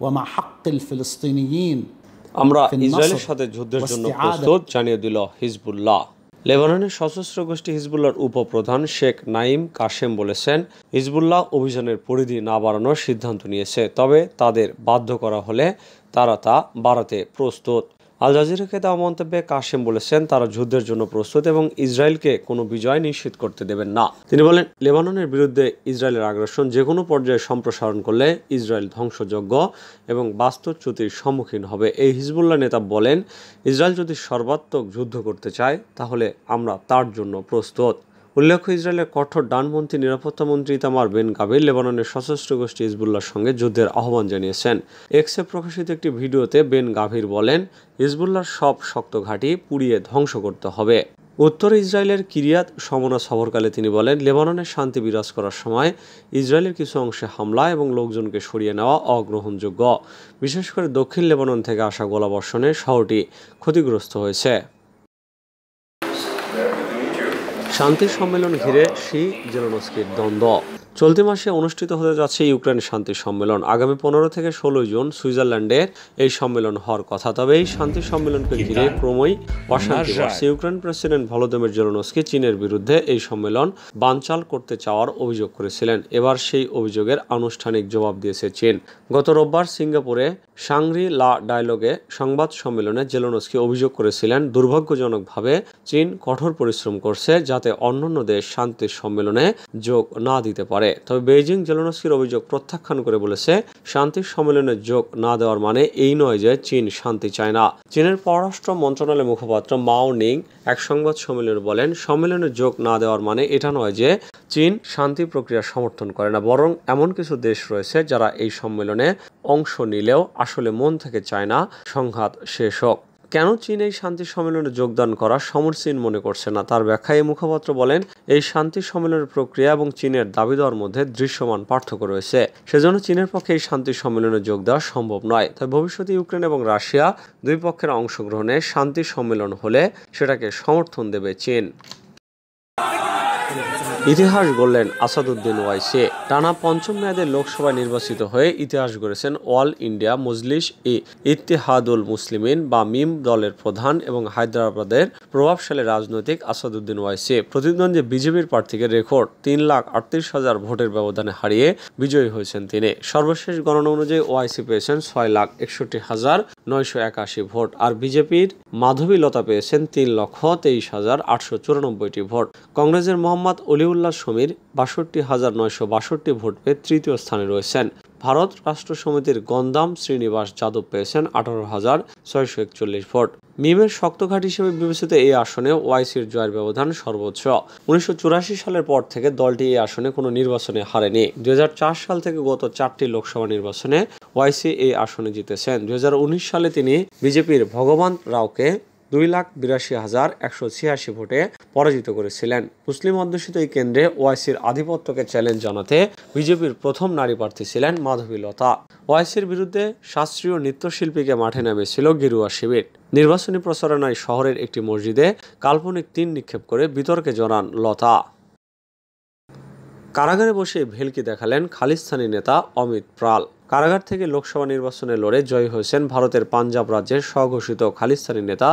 ومع حق الفلسطينيين আমরা ইসরায়েলের সাথে যুদ্ধের জন্য প্রস্তুত জানিয়ে দিল হিজবুল্লাহ। লেবাননের সশস্ত্র গোষ্ঠী হিজবুল্লাহর উপপ্রধান শেখ নাইম কাশেম বলেছেন, হিজবুল্লাহ অভিযানের পরিধি না বাড়ানোর সিদ্ধান্ত নিয়েছে, তবে তাদের বাধ্য করা হলে তারা তা বাড়াতে প্রস্তুত। আল জাজিরাকে দেওয়া মন্তব্যে কাশেম বলেছেন, তারা যুদ্ধের জন্য প্রস্তুত এবং ইসরায়েলকে কোনো বিজয় নিশ্চিত করতে দেবেন না। তিনি বলেন, লেবাননের বিরুদ্ধে ইসরায়েলের আগ্রাসন যে কোনো পর্যায়ে সম্প্রসারণ করলে ইসরায়েল ধ্বংসযোগ্য এবং বাস্তুচ্যুতির সম্মুখীন হবে। এই হিজবুল্লাহ নেতা বলেন, ইসরায়েল যদি সর্বাত্মক যুদ্ধ করতে চায় তাহলে আমরা তার জন্য প্রস্তুত। উল্লেখ্য, ইসরায়েলের কঠোর ডানপন্থী নিরাপত্তামন্ত্রী ইতামার বেন গাভির লেবাননের সশস্ত্র গোষ্ঠী হিজবুল্লাহর সঙ্গে যুদ্ধের আহ্বান জানিয়েছেন। এক্সে প্রকাশিত একটি ভিডিওতে বেন গাভির বলেন, হিজবুল্লাহর সব শক্ত ঘাঁটি পুড়িয়ে ধ্বংস করতে হবে। উত্তরে ইসরায়েলের কিরিয়াত সমনা সফরকালে তিনি বলেন, লেবাননের শান্তি বিরাজ করার সময় ইসরায়েলের কিছু অংশে হামলা এবং লোকজনকে সরিয়ে নেওয়া অগ্রহণযোগ্য। বিশেষ করে দক্ষিণ লেবানন থেকে আসা গোলাবর্ষণে শহরটি ক্ষতিগ্রস্ত হয়েছে। শান্তি সম্মেলন ঘিরে জেলেনস্কির দ্বন্দ্ব। চলতি মাসে অনুষ্ঠিত হতে যাচ্ছে ইউক্রেন শান্তি সম্মেলন। আগামী 15 থেকে 16 জুন সুইজারল্যান্ডে এই সম্মেলন হওয়ার কথা। তবে এই শান্তি সম্মেলনকে ঘিরে ক্রমই অশান্তি বাড়ছে। ইউক্রেন প্রেসিডেন্ট ভলোদিমির জেলেনস্কি চীনের বিরুদ্ধে এই সম্মেলন বানচাল করতে চাওয়ার অভিযোগ করেছিলেন। এবার সেই অভিযোগের আনুষ্ঠানিক জবাব দিয়েছে চীন। গত রোববার সিঙ্গাপুরে সাংরি লা ডায়ালগে সংবাদ সম্মেলনে জেলেনস্কি অভিযোগ করেছিলেন, দুর্ভাগ্যজনকভাবে চীন কঠোর পরিশ্রম করছে যাতে অন্যান্য দেশ শান্তির সম্মেলনে যোগ না দিতে পারে। তবে বেইজিং জেলেনস্কির অভিযোগ প্রত্যাখ্যান করে বলেছে, শান্তির সম্মেলনে যোগ না দেওয়ার মানে এই নয় যে চীন শান্তি চায় না। চীনের পররাষ্ট্র মন্ত্রণালয়ের মুখপাত্র মাও নিং এক সংবাদ সম্মেলনে বলেন, সম্মেলনে যোগ না দেওয়ার মানে এটা নয় যে চীন শান্তি প্রক্রিয়া সমর্থন করে না, বরং এমন কিছু দেশ রয়েছে যারা এই সম্মেলনে অংশ নিলেও আসলে মন থেকে চায় না সংঘাত শেষ হোক। কেন চীন এই শান্তি সম্মেলনে যোগদান করা সমীচীন মনে করছে না, তার ব্যাখ্যায় এই মুখপাত্র বলেন, এই শান্তি সম্মেলনের প্রক্রিয়া এবং চীনের দাবি দেওয়ার মধ্যে দৃশ্যমান পার্থক্য রয়েছে। সেজন্য চীনের পক্ষে এই শান্তি সম্মেলনে যোগ দেওয়া সম্ভব নয়। তবে ভবিষ্যতে ইউক্রেন এবং রাশিয়া দুই পক্ষের অংশগ্রহণে শান্তি সম্মেলন হলে সেটাকে সমর্থন দেবে চীন। ইতিহাস গড়লেন আসাদুদ্দিন ওয়াইসি। টানা পঞ্চম মেয়াদে লোকসভায় নির্বাচিত হয়ে ইতিহাস গড়েছেন অল ইন্ডিয়া মজলিস ইত্তেহাদুল মুসলিমিন বা মিম দলের প্রধান এবং হায়দ্রাবাদের প্রভাবশালী রাজনৈতিক আসাদুদ্দিন ওয়াইসি প্রতিদ্বন্দ্বী বিজেপির প্রার্থীকে রেকর্ড 3,38,000 ভোটের ব্যবধানে হারিয়ে বিজয়ী হয়েছেন তিনি। সর্বশেষ গণনা অনুযায়ী ওয়াইসি পেয়েছেন 6,61,981 ভোট, আর বিজেপির মাধবী লতা পেয়েছেন 3,23,894 ভোট। কংগ্রেসের মোহাম্মদ অলিউল্লাহ সমীর 62,962 ভোট পেয়ে তৃতীয় স্থানে রয়েছেন। ভারত রাষ্ট্র সমিতির গন্দাম শ্রীনিবাস যাদব পেয়েছেন 18,641 ভোট। মিমের শক্ত ঘাট হিসেবে বিবেচিত এই আসনে ওয়াইসির জয়ের ব্যবধান সর্বোচ্চ। 1984 সালের পর থেকে দলটি এই আসনে কোনো নির্বাচনে হারেনি। 2004 সাল থেকে গত 4টি লোকসভা নির্বাচনে ওয়াইসি এই আসনে জিতেছেন। 2019 সালে তিনি বিজেপির ভগবান রাওকে 2,82,186 ভোটে পরাজিত করেছিলেন। মুসলিম অধ্যুষিত এই কেন্দ্রে ওয়াইসির আধিপত্যকে চ্যালেঞ্জ জানাতে বিজেপির প্রথম নারী প্রার্থী ছিলেন মাধবী লতা। ওয়াইসির বিরুদ্ধে শাস্ত্রীয় নৃত্যশিল্পীকে মাঠে নামিয়েছিল গেরুয়া শিবির। নির্বাচনী প্রচারণায় শহরের একটি মসজিদে কাল্পনিক তীর নিক্ষেপ করে বিতর্কে জড়ান লতা। কারাগারে বসে ভেলকি দেখালেন খালিস্তানি নেতা অমিত পাল। কারাগার থেকে লোকসভা নির্বাচনে লড়ে জয়ী হয়েছেন ভারতের পাঞ্জাব রাজ্যের স্বঘোষিত খালিস্তানি নেতা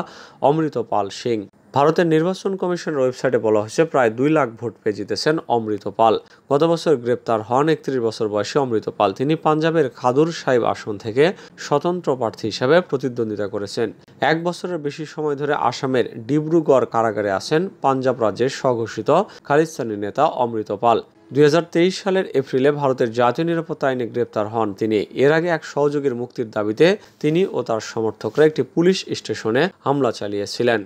অমৃত পাল সিং। ভারতের নির্বাচন কমিশনের ওয়েবসাইটে বলা হয়েছে, প্রায় 2 লাখ ভোট পেয়ে জিতেছেন অমৃত পাল। গত বছর গ্রেপ্তার হন 31 বছর বয়সী অমৃত পাল। তিনি পাঞ্জাবের খাদুর সাহিব আসন থেকে স্বতন্ত্র প্রার্থী হিসেবে প্রতিদ্বন্দ্বিতা করেছেন। 1 বছরের বেশি সময় ধরে আসামের ডিব্রুগড় কারাগারে আছেন পাঞ্জাব রাজ্যের স্বঘোষিত খালিস্তানি নেতা অমৃত পাল। 2023 সালের এপ্রিলে ভারতের জাতীয় নিরাপত্তা আইনে গ্রেপ্তার হন তিনি। এর আগে এক সহযোগীর মুক্তির দাবিতে তিনি ও তার সমর্থকরা একটি পুলিশ স্টেশনে হামলা চালিয়েছিলেন।